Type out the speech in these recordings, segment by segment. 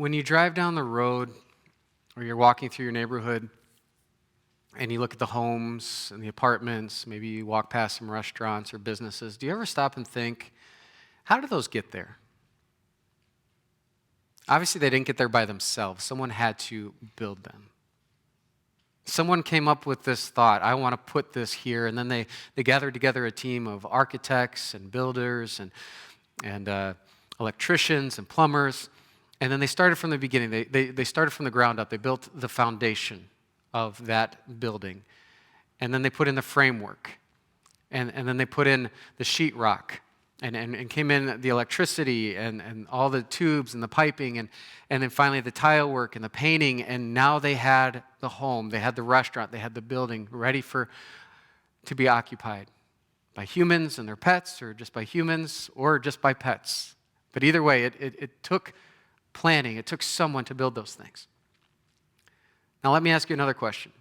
When you drive down the road or you're walking through your neighborhood and you look at the homes and the apartments, maybe you walk past some restaurants or businesses, do you ever stop and think, how did those get there? Obviously, they didn't get there by themselves. Someone had to build them. Someone came up with this thought, I want to put this here, and then they gathered together a team of architects and builders and electricians and plumbers, and then they started from the beginning. They started from the ground up. They built the foundation of that building, and then they put in the framework, and then they put in the sheetrock, and came in the electricity and all the tubes and the piping, and then finally the tile work and the painting, and now they had the home, they had the restaurant, they had the building ready to be occupied by humans and their pets, or just by humans, or just by pets. But either way, it took planning, it took someone to build those things. Now let me ask you another question.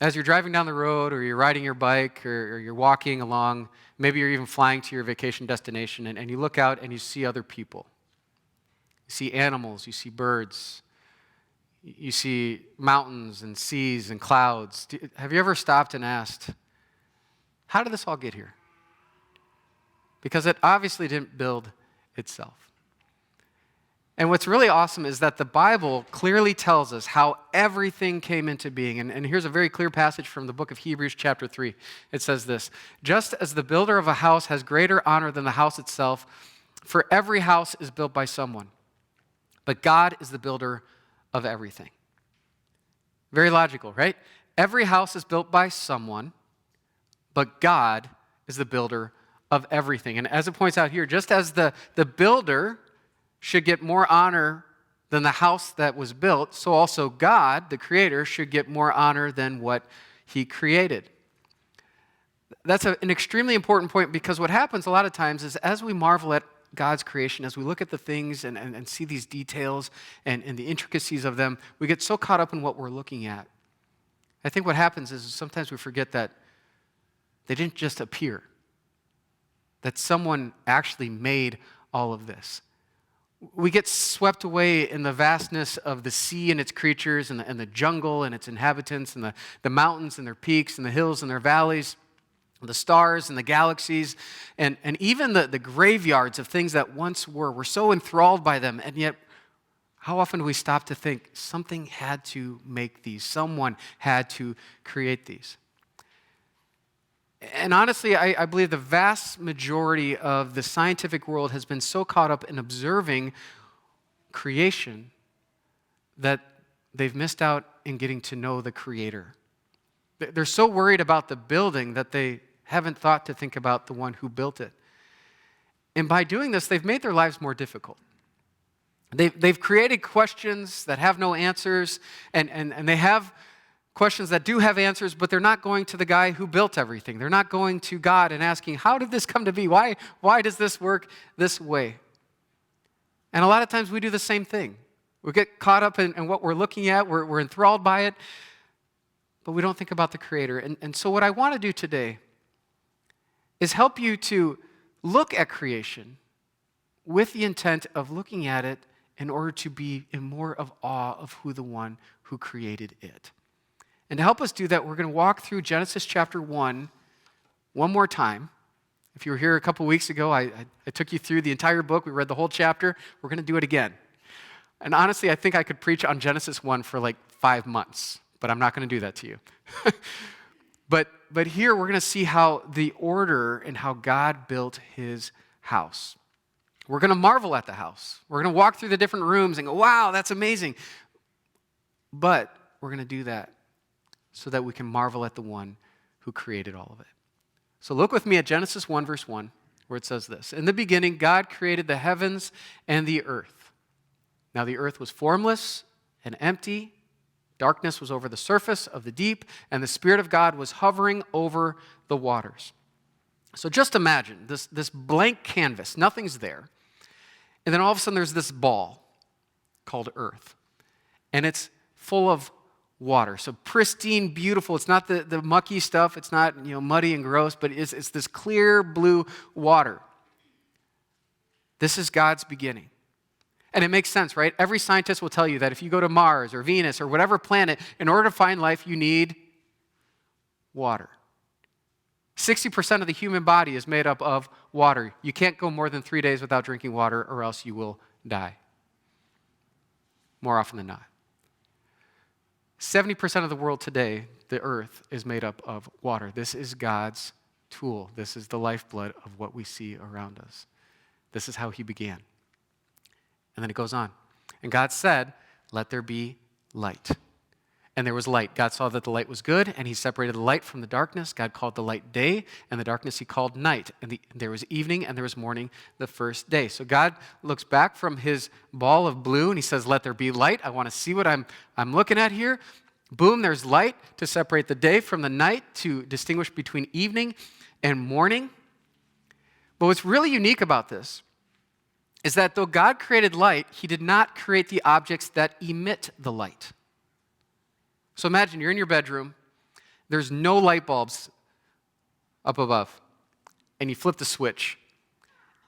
As you're driving down the road, or you're riding your bike, or you're walking along, maybe you're even flying to your vacation destination, and you look out and you see other people. You see animals, you see birds, you see mountains and seas and clouds. Have you ever stopped and asked, how did this all get here? Because it obviously didn't build itself. And what's really awesome is that the Bible clearly tells us how everything came into being. And here's a very clear passage from the book of Hebrews chapter 3. It says this, just as the builder of a house has greater honor than the house itself, for every house is built by someone. But God is the builder of everything. Very logical, right? Every house is built by someone, but God is the builder of everything. And as it points out here, just as the builder should get more honor than the house that was built, so also God, the creator, should get more honor than what he created. That's an extremely important point, because what happens a lot of times is as we marvel at God's creation, as we look at the things and see these details and the intricacies of them, we get so caught up in what we're looking at. I think what happens is sometimes we forget that they didn't just appear, that someone actually made all of this. We get swept away in the vastness of the sea and its creatures, and the jungle and its inhabitants, and the mountains and their peaks, and the hills and their valleys, the stars and the galaxies, and even the graveyards of things that once were. We're so enthralled by them, and yet how often do we stop to think something had to make these, someone had to create these? And honestly, I believe the vast majority of the scientific world has been so caught up in observing creation that they've missed out in getting to know the Creator. They're so worried about the building that they haven't thought to think about the one who built it. And by doing this, they've made their lives more difficult. They've created questions that have no answers, and they have questions that do have answers, but they're not going to the guy who built everything. They're not going to God and asking, how did this come to be? Why does this work this way? And a lot of times we do the same thing. We get caught up in what we're looking at, we're enthralled by it, but we don't think about the Creator. And so what I want to do today is help you to look at creation with the intent of looking at it in order to be in more of awe of who the one who created it. And to help us do that, we're going to walk through Genesis chapter 1 one more time. If you were here a couple weeks ago, I took you through the entire book. We read the whole chapter. We're going to do it again. And honestly, I think I could preach on Genesis 1 for like 5 months, but I'm not going to do that to you. But here we're going to see how the order and how God built his house. We're going to marvel at the house. We're going to walk through the different rooms and go, wow, that's amazing. But we're going to do that so that we can marvel at the one who created all of it. So look with me at Genesis 1, verse 1, where it says this. In the beginning, God created the heavens and the earth. Now the earth was formless and empty. Darkness was over the surface of the deep, and the Spirit of God was hovering over the waters. So just imagine this blank canvas, nothing's there. And then all of a sudden there's this ball called earth. And it's full of water. So pristine, beautiful. It's not the mucky stuff. It's not muddy and gross, but it's this clear blue water. This is God's beginning. And it makes sense, right? Every scientist will tell you that if you go to Mars or Venus or whatever planet, in order to find life, you need water. 60% of the human body is made up of water. You can't go more than 3 days without drinking water or else you will die. More often than not. 70% of the world today, the earth, is made up of water. This is God's tool. This is the lifeblood of what we see around us. This is how he began. And then it goes on. And God said, let there be light. And there was light. God saw that the light was good, and he separated the light from the darkness. God called the light day, and the darkness he called night. And there was evening, and there was morning the first day. So God looks back from his ball of blue, and he says, let there be light. I want to see what I'm looking at here. Boom, there's light to separate the day from the night, to distinguish between evening and morning. But what's really unique about this is that though God created light, he did not create the objects that emit the light. So imagine you're in your bedroom, there's no light bulbs up above, and you flip the switch,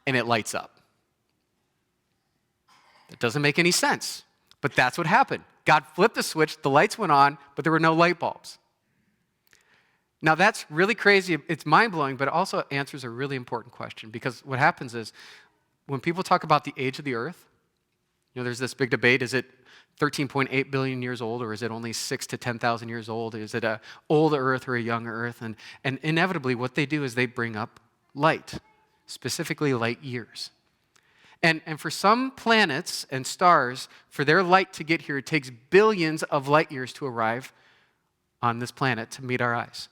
and it lights up. That doesn't make any sense, but that's what happened. God flipped the switch, the lights went on, but there were no light bulbs. Now that's really crazy, it's mind-blowing, but it also answers a really important question, because what happens is, when people talk about the age of the earth, there's this big debate, is it 13.8 billion years old, or is it only 6 to 10,000 years old? Is it an old earth or a young earth? And inevitably what they do is they bring up light, specifically light years. And for some planets and stars, for their light to get here, it takes billions of light years to arrive on this planet to meet our eyes.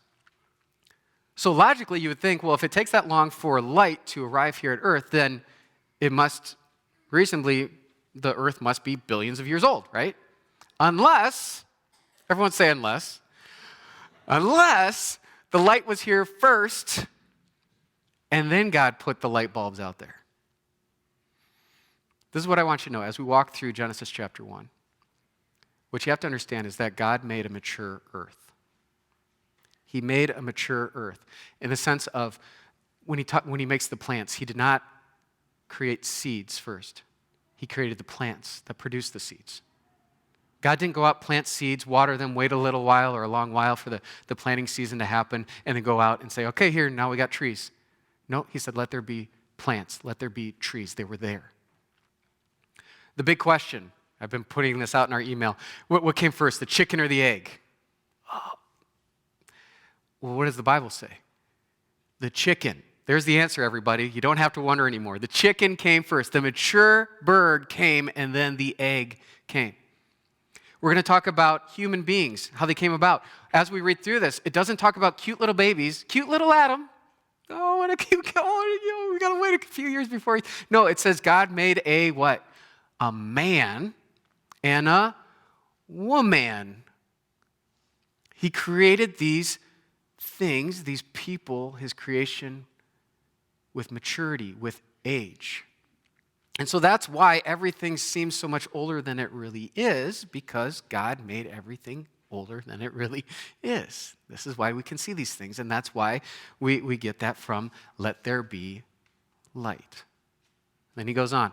So logically you would think, well, if it takes that long for light to arrive here at Earth, then it must reasonably, the earth must be billions of years old, right? Unless, everyone say unless the light was here first, and then God put the light bulbs out there. This is what I want you to know as we walk through Genesis chapter 1. What you have to understand is that God made a mature earth. He made a mature earth in the sense of when he makes the plants, he did not create seeds first. He created the plants that produce the seeds. God didn't go out, plant seeds, water them, wait a little while or a long while for the planting season to happen, and then go out and say, okay, here, now we got trees. No, he said, let there be plants, let there be trees. They were there. The big question, I've been putting this out in our email, what came first, the chicken or the egg? Oh. Well, what does the Bible say? The chicken. There's the answer, everybody. You don't have to wonder anymore. The chicken came first. The mature bird came, and then the egg came. We're going to talk about human beings, how they came about. As we read through this, it doesn't talk about cute little babies. Cute little Adam. Oh, what a cute, we got to wait a few years before. No, it says God made a what? A man and a woman. He created these things, these people, his creation, with maturity, with age. And so that's why everything seems so much older than it really is, because God made everything older than it really is. This is why we can see these things, and that's why we get that from let there be light. Then he goes on.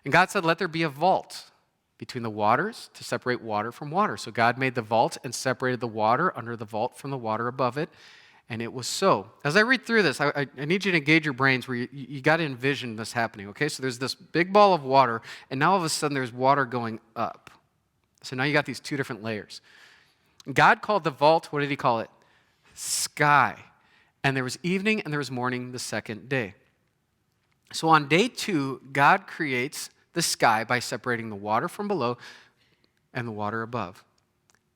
And God said, let there be a vault between the waters to separate water from water. So God made the vault and separated the water under the vault from the water above it. And it was so. As I read through this, I need you to engage your brains where you got to envision this happening, okay? So there's this big ball of water, and now all of a sudden there's water going up. So now you got these two different layers. God called the vault, what did he call it? Sky. And there was evening and there was morning the second day. So on day 2, God creates the sky by separating the water from below and the water above,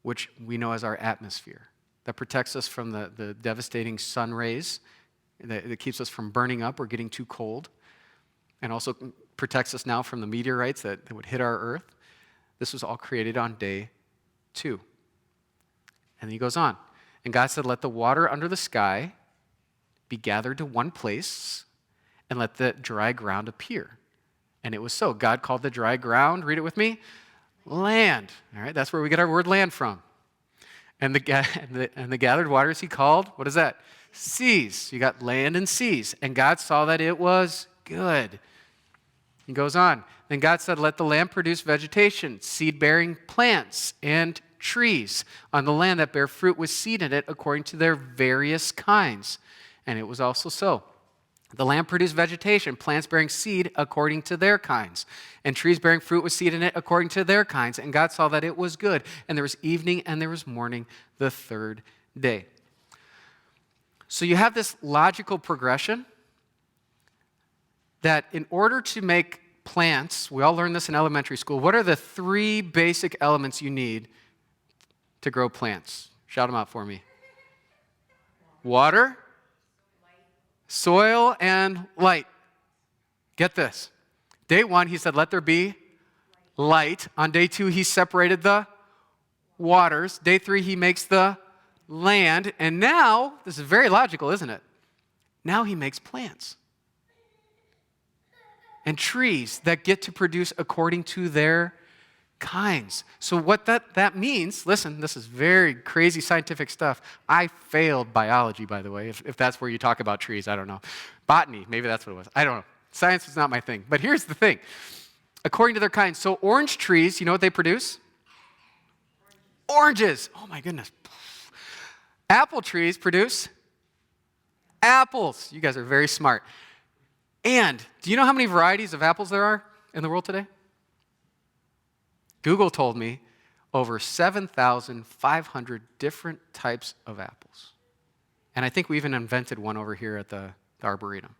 which we know as our atmosphere. That protects us from the devastating sun rays, that keeps us from burning up or getting too cold, and also protects us now from the meteorites that would hit our earth. This was all created on day 2. And he goes on. And God said, let the water under the sky be gathered to one place, and let the dry ground appear. And it was so. God called the dry ground, read it with me, land. All right, that's where we get our word land from. And the gathered waters he called, what is that? Seas. You got land and seas. And God saw that it was good. He goes on. Then God said, let the land produce vegetation, seed-bearing plants, and trees on the land that bear fruit with seed in it according to their various kinds. And it was also so. The land produced vegetation, plants bearing seed according to their kinds, and trees bearing fruit with seed in it according to their kinds. And God saw that it was good. And there was evening and there was morning the third day. So you have this logical progression that in order to make plants, we all learned this in elementary school, what are the three basic elements you need to grow plants? Shout them out for me. Water, soil, and light. Get this. Day 1, he said, let there be light. On day 2, he separated the waters. Day 3, he makes the land. And now, this is very logical, isn't it? Now he makes plants and trees that get to produce according to their kinds. So what that means, listen, this is very crazy scientific stuff. I failed biology, by the way, if that's where you talk about trees, I don't know. Botany, maybe that's what it was. I don't know. Science was not my thing. But here's the thing. According to their kinds, so orange trees, you know what they produce? Oranges. Oh my goodness. Apple trees produce apples. You guys are very smart. And do you know how many varieties of apples there are in the world today? Google told me over 7,500 different types of apples. And I think we even invented one over here at the Arboretum.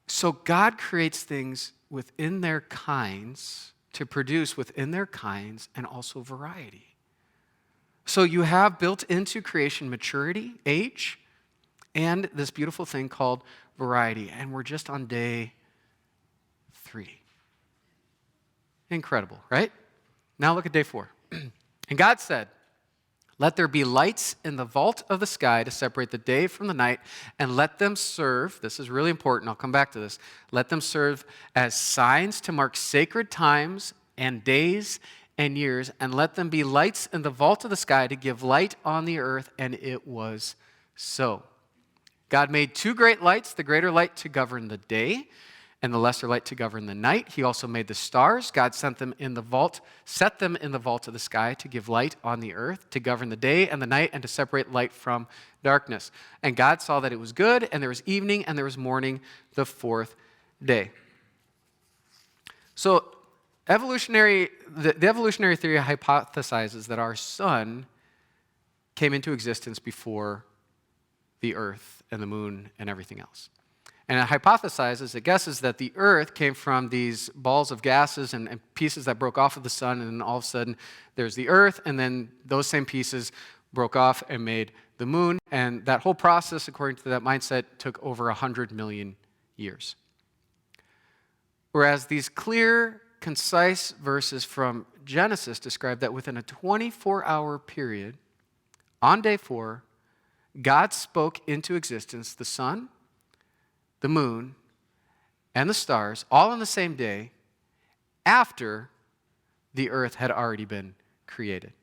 So God creates things within their kinds to produce within their kinds and also variety. So you have built into creation maturity, age, and this beautiful thing called variety. And we're just on day 3. Incredible, right? Now look at day 4. And God said, let there be lights in the vault of the sky to separate the day from the night, and let them serve, this is really important, I'll come back to this, let them serve as signs to mark sacred times and days and years, and let them be lights in the vault of the sky to give light on the earth, and it was so. God made 2 great lights, the greater light to govern the day and the lesser light to govern the night. He also made the stars. God set them in the vault of the sky to give light on the earth, to govern the day and the night, and to separate light from darkness. And God saw that it was good, and there was evening and there was morning the 4th day. So the evolutionary theory hypothesizes that our sun came into existence before the earth and the moon and everything else. And it hypothesizes, it guesses that the earth came from these balls of gases and pieces that broke off of the sun, and then all of a sudden there's the earth, and then those same pieces broke off and made the moon. And that whole process, according to that mindset, took over 100 million years. Whereas these clear, concise verses from Genesis describe that within a 24-hour period, on day 4, God spoke into existence the sun, the moon, and the stars, all on the same day, after the earth had already been created.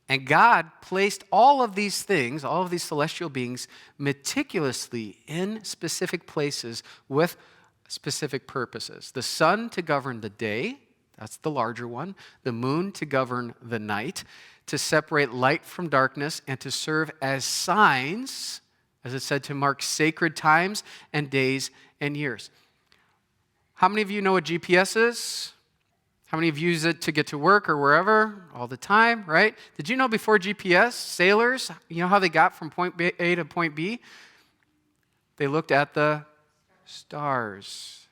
And God placed all of these things, all of these celestial beings, meticulously in specific places with specific purposes. The sun to govern the day, that's the larger one. The moon to govern the night, to separate light from darkness, and to serve as signs, as it said, to mark sacred times and days and years. How many of you know what GPS is? How many of you use it to get to work or wherever? All the time, right? Did you know before GPS, sailors, you know how they got from point A to point B? They looked at the stars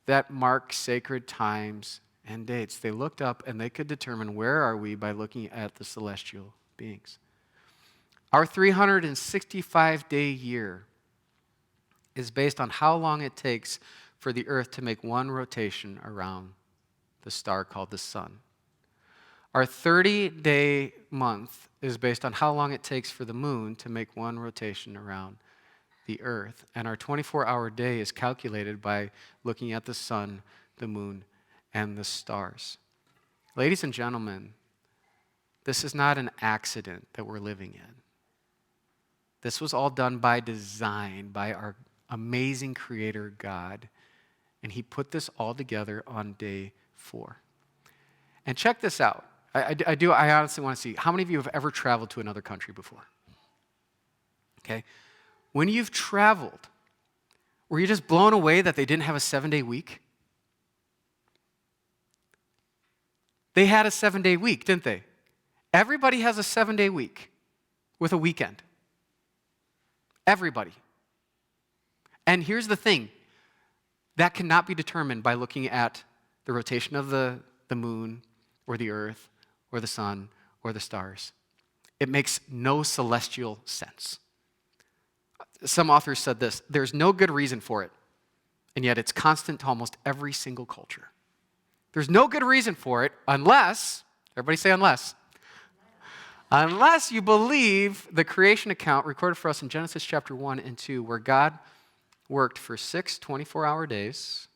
that mark sacred times and dates. They looked up and they could determine where are we by looking at the celestial beings. Our 365-day year is based on how long it takes for the earth to make one rotation around the star called the sun. Our 30-day month is based on how long it takes for the moon to make one rotation around the earth. And our 24-hour day is calculated by looking at the sun, the moon, and the stars. Ladies and gentlemen, this is not an accident that we're living in. This was all done by design, by our amazing creator God, and he put this all together on day 4. And check this out. I honestly want to see, how many of you have ever traveled to another country before? Okay. When you've traveled, were you just blown away that they didn't have a 7-day week? They had a 7-day week, didn't they? Everybody has a 7-day week with a weekend. Everybody. And here's the thing. That cannot be determined by looking at the rotation of the moon or the earth or the sun or the stars. It makes no celestial sense. Some authors said this: there's no good reason for it, and yet it's constant to almost every single culture. There's no good reason for it unless, everybody say unless you believe the creation account recorded for us in Genesis chapter 1 and 2, where God worked for 6 24-hour days,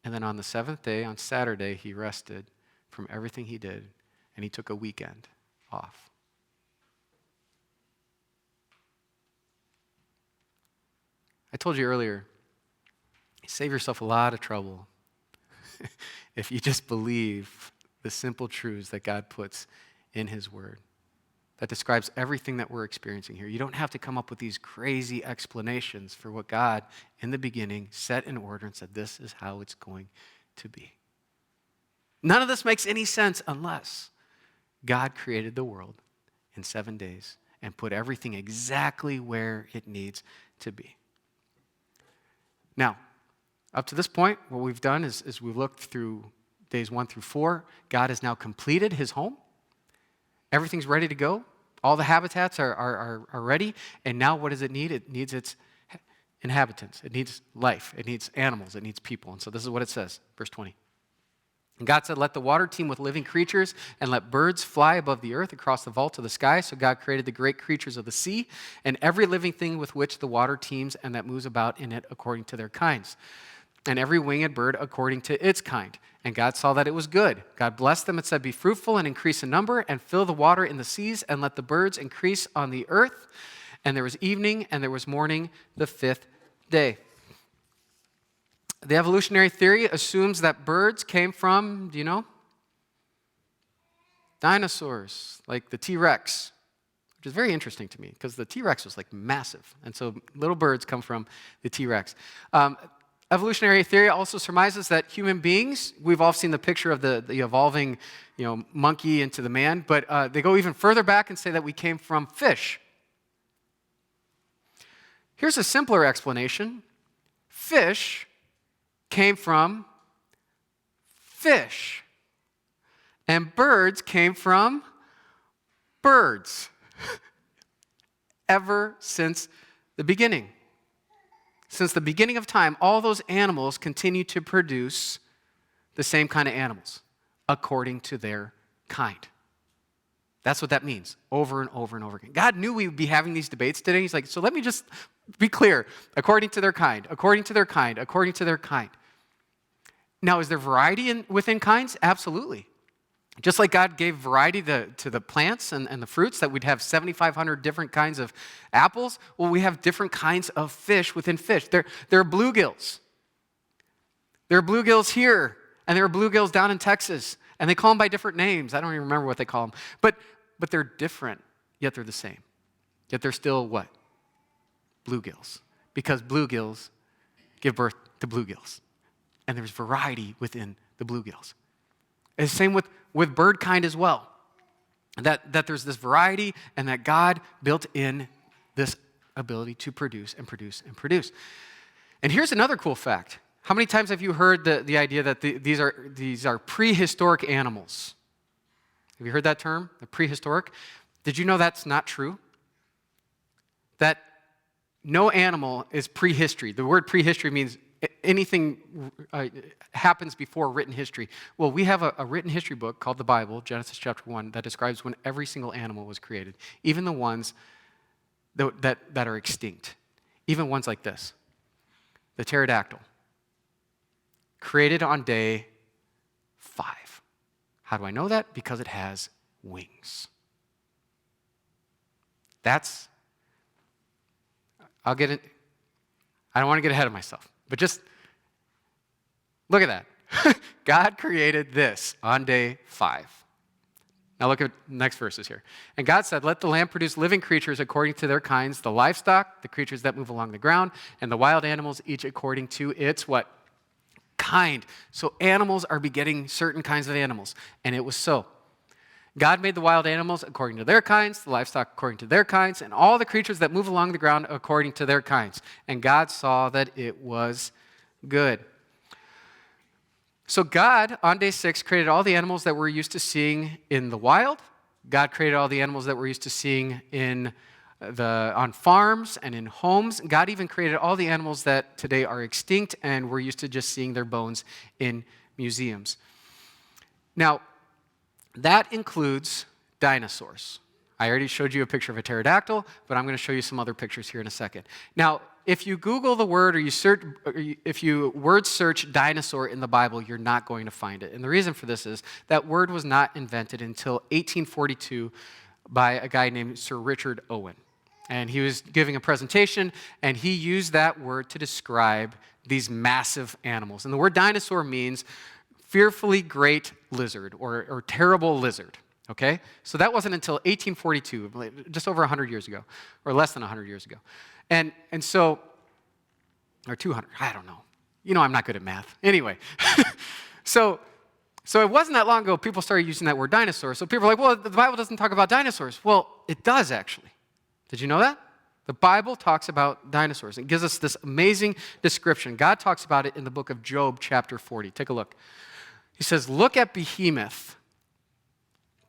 and then on the 7th day, on Saturday, he rested from everything he did, and he took a weekend off. I told you earlier, you save yourself a lot of trouble if you just believe the simple truths that God puts in his word that describes everything that we're experiencing here. You don't have to come up with these crazy explanations for what God, in the beginning, set in order and said, this is how it's going to be. None of this makes any sense unless God created the world in 7 days and put everything exactly where it needs to be. Now, up to this point, what we've done is we've looked through days 1 through 4. God has now completed his home. Everything's ready to go. All the habitats are ready. And now what does it need? It needs its inhabitants. It needs life. It needs animals. It needs people. And so this is what it says, verse 20. And God said, let the water teem with living creatures and let birds fly above the earth across the vault of the sky. So God created the great creatures of the sea and every living thing with which the water teems and that moves about in it according to their kinds, and every winged bird according to its kind. And God saw that it was good. God blessed them and said, be fruitful and increase in number and fill the water in the seas and let the birds increase on the earth. And there was evening and there was morning the 5th day. The evolutionary theory assumes that birds came from, do you know? Dinosaurs, like the T-Rex, which is very interesting to me because the T-Rex was like massive. And so little birds come from the T-Rex. Evolutionary theory also surmises that human beings, we've all seen the picture of the evolving, monkey into the man, but they go even further back and say that we came from fish. Here's a simpler explanation. Fish came from fish, and birds came from birds ever since the beginning. Since the beginning of time, all those animals continue to produce the same kind of animals according to their kind. That's what that means, over and over and over again. God knew we would be having these debates today. He's like, so let me just be clear. According to their kind, according to their kind, according to their kind. Now, is there variety within kinds? Absolutely. Just like God gave variety to the plants and the fruits, that we'd have 7,500 different kinds of apples, well, we have different kinds of fish within fish. There are bluegills. There are bluegills here, and there are bluegills down in Texas, and they call them by different names. I don't even remember what they call them. But they're different, yet they're the same. Yet they're still what? Bluegills. Because bluegills give birth to bluegills. And there's variety within the bluegills. And the same with bird kind as well. That there's this variety and that God built in this ability to produce and produce and produce. And here's another cool fact. How many times have you heard the idea that these are prehistoric animals? Have you heard that term, the prehistoric? Did you know that's not true? That no animal is prehistory. The word prehistory means anything happens before written history. Well, we have a written history book called the Bible, Genesis chapter 1, that describes when every single animal was created, even the ones that are extinct, even ones like this. The pterodactyl, created on day 5. How do I know that? Because it has wings. I'll get it. I don't want to get ahead of myself, but just look at that. God created this on day 5. Now look at the next verses here. And God said, let the land produce living creatures according to their kinds, the livestock, the creatures that move along the ground, and the wild animals, each according to its what? Kind. So animals are begetting certain kinds of animals. And it was so. God made the wild animals according to their kinds, the livestock according to their kinds, and all the creatures that move along the ground according to their kinds. And God saw that it was good. So God, on day 6, created all the animals that we're used to seeing in the wild. God created all the animals that we're used to seeing on farms and in homes. God even created all the animals that today are extinct and we're used to just seeing their bones in museums. Now, that includes dinosaurs. I already showed you a picture of a pterodactyl, but I'm going to show you some other pictures here in a second. Now, if you Google the word if you word search dinosaur in the Bible, you're not going to find it. And the reason for this is that word was not invented until 1842 by a guy named Sir Richard Owen. And he was giving a presentation, and he used that word to describe these massive animals. And the word dinosaur means fearfully great lizard or terrible lizard. Okay? So that wasn't until 1842, just over 100 years ago, or less than 100 years ago. And so, or 200, I don't know. You know I'm not good at math. Anyway, so it wasn't that long ago people started using that word dinosaur. So people are like, well, the Bible doesn't talk about dinosaurs. Well, it does actually. Did you know that? The Bible talks about dinosaurs. It gives us this amazing description. God talks about it in the book of Job, chapter 40. Take a look. He says, look at Behemoth,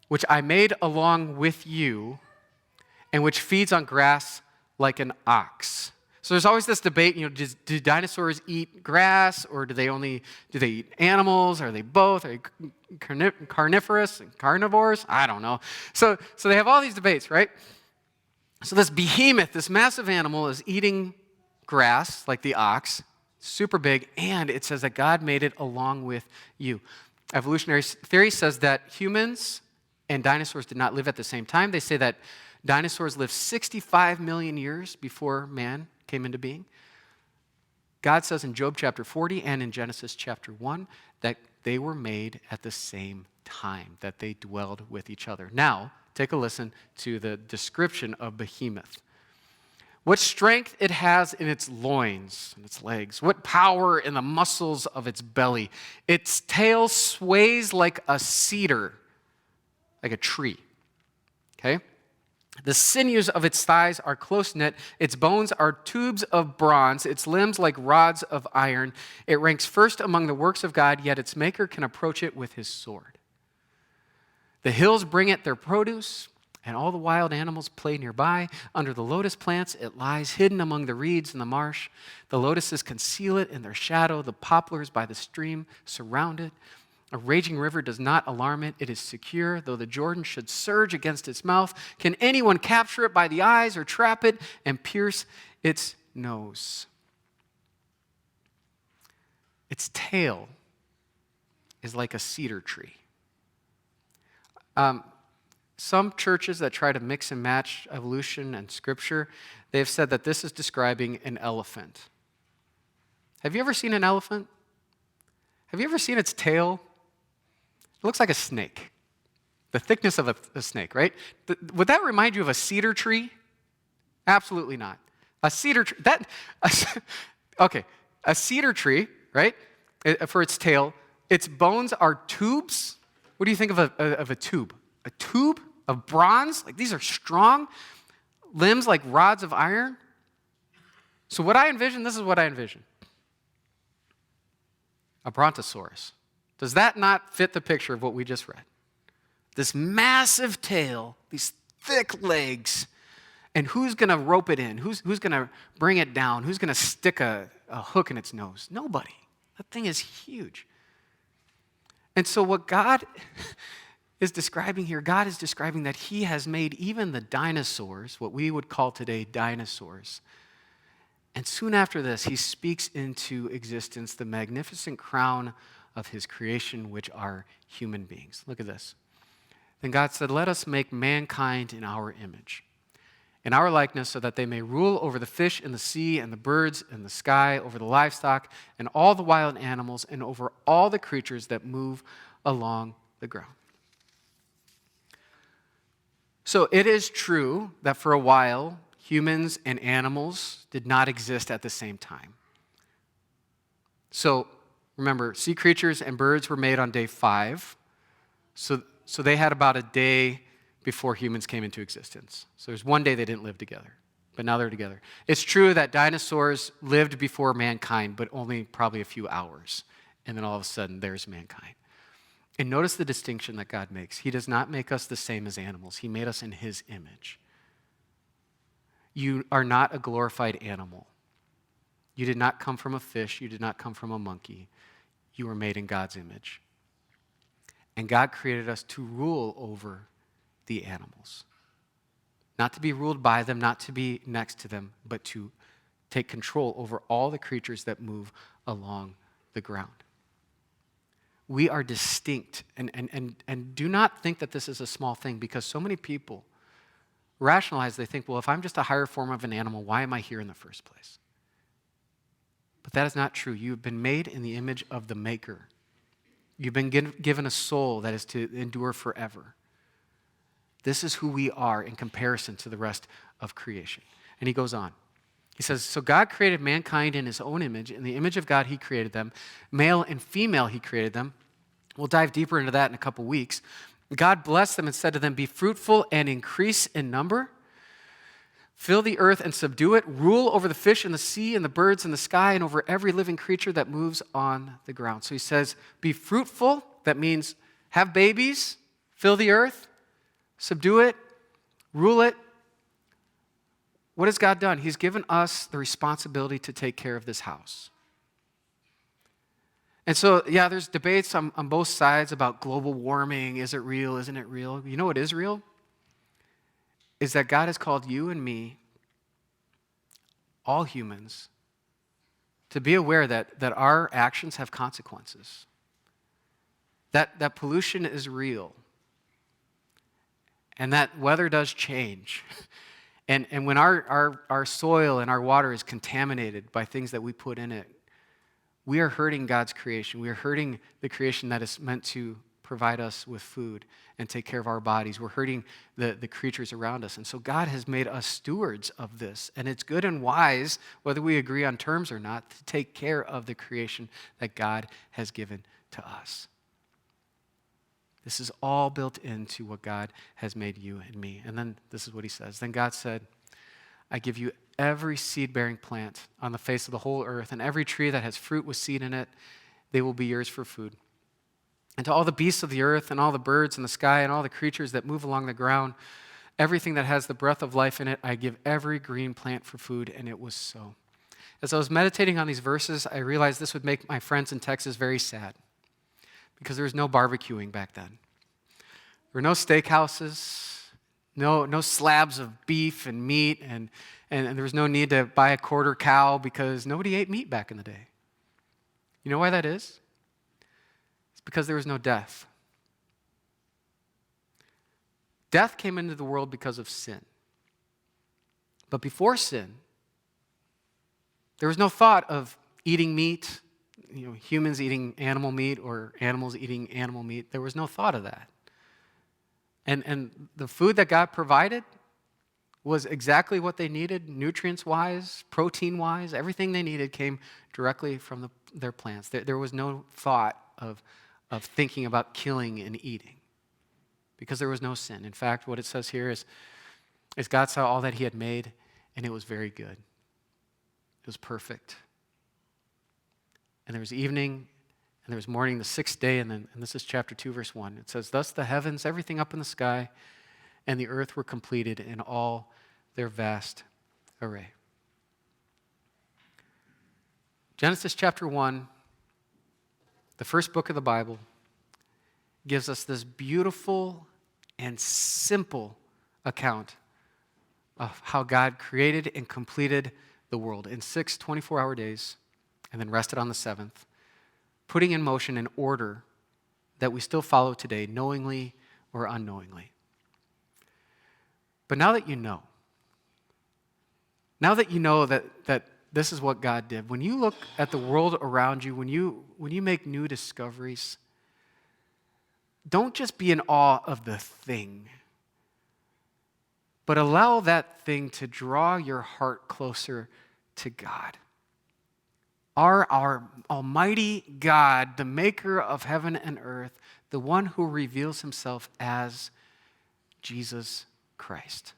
which I made along with you, and which feeds on grass like an ox. So there's always this debate, do dinosaurs eat grass, or do they eat animals? Are they both? Are they carnivorous and carnivores? I don't know. So they have all these debates, right? So this behemoth, this massive animal, is eating grass like the ox, super big, and it says that God made it along with you. Evolutionary theory says that humans and dinosaurs did not live at the same time. They say that dinosaurs lived 65 million years before man came into being. God says in Job chapter 40 and in Genesis chapter 1 that they were made at the same time, that they dwelled with each other. Now, take a listen to the description of Behemoth. What strength it has in its loins and its legs. What power in the muscles of its belly. Its tail sways like a cedar, like a tree. Okay? The sinews of its thighs are close-knit. Its bones are tubes of bronze. Its limbs like rods of iron. It ranks first among the works of God, yet its maker can approach it with his sword. The hills bring it their produce, and all the wild animals play nearby. Under the lotus plants, it lies hidden among the reeds in the marsh. The lotuses conceal it in their shadow. The poplars by the stream surround it. A raging river does not alarm it. It is secure, though the Jordan should surge against its mouth. Can anyone capture it by the eyes or trap it and pierce its nose? Its tail is like a cedar tree. Some churches that try to mix and match evolution and scripture, they've said that this is describing an elephant. Have you ever seen an elephant? Have you ever seen its tail? It looks like a snake. The thickness of a snake, right? Would that remind you of a cedar tree? Absolutely not. A cedar tree, a cedar tree, right? For its tail, its bones are tubes. What do you think of a tube? A tube of bronze? Like these are strong. Limbs like rods of iron. So this is what I envision. A brontosaurus. Does that not fit the picture of what we just read? This massive tail, these thick legs, and who's going to rope it in? Who's going to bring it down? Who's going to stick a hook in its nose? Nobody. That thing is huge. And so what God is describing here, God is describing that he has made even the dinosaurs, what we would call today dinosaurs. And soon after this, he speaks into existence the magnificent crown of his creation, which are human beings. Look at this. Then God said, let us make mankind in our image, in our likeness, so that they may rule over the fish in the sea and the birds in the sky, over the livestock and all the wild animals, and over all the creatures that move along the ground. So it is true that for a while, humans and animals did not exist at the same time. So remember, sea creatures and birds were made on day 5. So they had about a day before humans came into existence. So there's one day they didn't live together, but now they're together. It's true that dinosaurs lived before mankind, but only probably a few hours. And then all of a sudden, there's mankind. And notice the distinction that God makes. He does not make us the same as animals. He made us in his image. You are not a glorified animal. You did not come from a fish. You did not come from a monkey. You were made in God's image. And God created us to rule over the animals. Not to be ruled by them, not to be next to them, but to take control over all the creatures that move along the ground. We are distinct, and do not think that this is a small thing, because so many people rationalize, they think, well, if I'm just a higher form of an animal, why am I here in the first place? But that is not true. You've been made in the image of the Maker. You've been given a soul that is to endure forever. This is who we are in comparison to the rest of creation. And he goes on. He says, so God created mankind in his own image. In the image of God, he created them. Male and female, he created them. We'll dive deeper into that in a couple weeks. God blessed them and said to them, be fruitful and increase in number. Fill the earth and subdue it. Rule over the fish in the sea and the birds in the sky and over every living creature that moves on the ground. So he says, be fruitful. That means have babies, fill the earth, subdue it, rule it. What has God done? He's given us the responsibility to take care of this house. And so, yeah, there's debates on both sides about global warming. Is it real? Isn't it real? You know what is real? Is that God has called you and me, all humans, to be aware that our actions have consequences. That pollution is real. And that weather does change. And when our soil and our water is contaminated by things that we put in it, we are hurting God's creation. We are hurting the creation that is meant to provide us with food and take care of our bodies. We're hurting the creatures around us. And so God has made us stewards of this. And it's good and wise, whether we agree on terms or not, to take care of the creation that God has given to us. This is all built into what God has made you and me. And then this is what he says. Then God said, I give you every seed-bearing plant on the face of the whole earth, and every tree that has fruit with seed in it, they will be yours for food. And to all the beasts of the earth, and all the birds in the sky, and all the creatures that move along the ground, everything that has the breath of life in it, I give every green plant for food, and it was so. As I was meditating on these verses, I realized this would make my friends in Texas very sad, because there was no barbecuing back then. There were no steakhouses, no slabs of beef and meat, and there was no need to buy a quarter cow because nobody ate meat back in the day. You know why that is? It's because there was no death. Death came into the world because of sin. But before sin, there was no thought of eating meat, humans eating animal meat or animals eating animal meat. There was no thought of that. And the food that God provided was exactly what they needed, nutrients-wise, protein-wise. Everything they needed came directly from their plants. There was no thought of thinking about killing and eating because there was no sin. In fact, what it says here is God saw all that he had made, and it was very good. It was perfect. And there was evening, and there was morning, the sixth day, and this is chapter 2, verse 1. It says, thus the heavens, everything up in the sky, and the earth were completed in all their vast array. Genesis chapter 1, the first book of the Bible, gives us this beautiful and simple account of how God created and completed the world in 6 24-hour days, and then rested on the seventh, putting in motion an order that we still follow today, knowingly or unknowingly. But now that you know, Now that you know that this is what God did, when you look at the world around you, when you make new discoveries, don't just be in awe of the thing, but allow that thing to draw your heart closer to God. Our almighty God, the maker of heaven and earth, the one who reveals himself as Jesus Christ.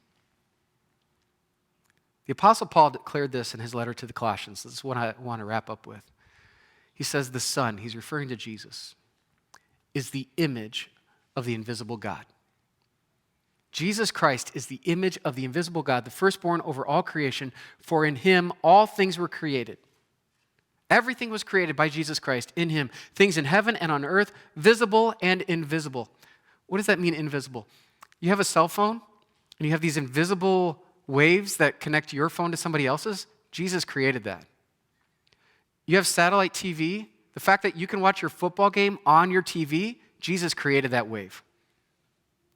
The Apostle Paul declared this in his letter to the Colossians. This is what I want to wrap up with. He says the Son, he's referring to Jesus, is the image of the invisible God. Jesus Christ is the image of the invisible God, the firstborn over all creation, for in him all things were created. Everything was created by Jesus Christ in him, things in heaven and on earth, visible and invisible. What does that mean, invisible? You have a cell phone, and you have these invisible waves that connect your phone to somebody else's. Jesus created that. You have satellite TV. The fact that you can watch your football game on your TV, Jesus created that wave.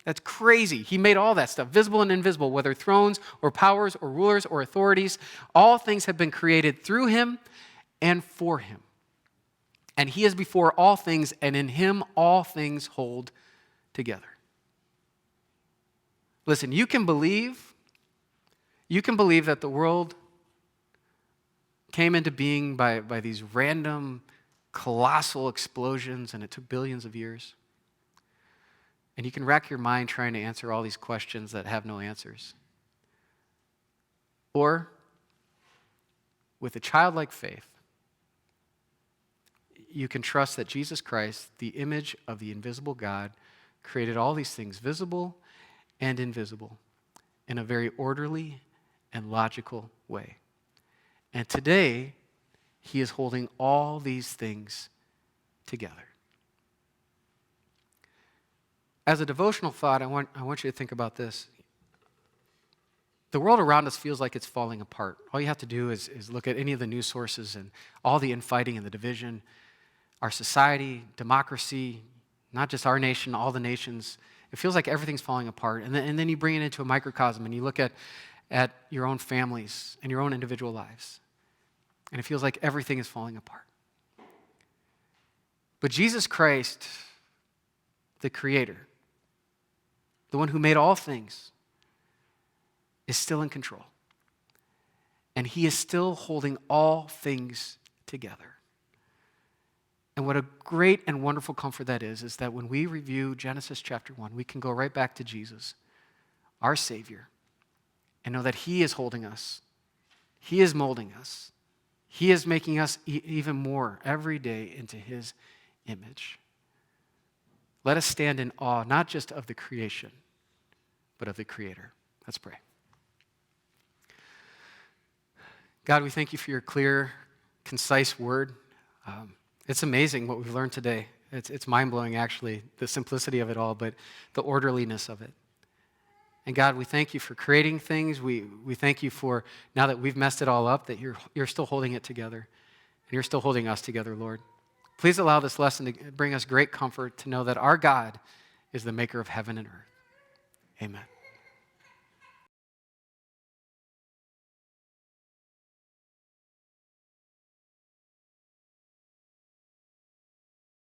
That's crazy. He made all that stuff, visible and invisible, whether thrones or powers or rulers or authorities. All things have been created through him and for him. And he is before all things, and in him all things hold together. Listen, you can believe that the world came into being by these random, colossal explosions, and it took billions of years. And you can rack your mind trying to answer all these questions that have no answers. Or, with a childlike faith, you can trust that Jesus Christ, the image of the invisible God, created all these things, visible and invisible, in a very orderly and logical way. And today, he is holding all these things together. As a devotional thought, I want you to think about this. The world around us feels like it's falling apart. All you have to do is look at any of the news sources and all the infighting and the division. Our society, democracy, not just our nation, all the nations. It feels like everything's falling apart. And then you bring it into a microcosm and you look at your own families and your own individual lives. And it feels like everything is falling apart. But Jesus Christ, the Creator, the one who made all things, is still in control. And he is still holding all things together. And what a great and wonderful comfort that is that when we review Genesis chapter 1, we can go right back to Jesus, our Savior, and know that he is holding us. He is molding us. He is making us even more every day into his image. Let us stand in awe, not just of the creation, but of the Creator. Let's pray. God, we thank you for your clear, concise word. It's amazing what we've learned today. It's mind-blowing, actually, the simplicity of it all, but the orderliness of it. And God, we thank you for creating things. We thank you for, now that we've messed it all up, that you're still holding it together. And you're still holding us together, Lord. Please allow this lesson to bring us great comfort to know that our God is the maker of heaven and earth. Amen.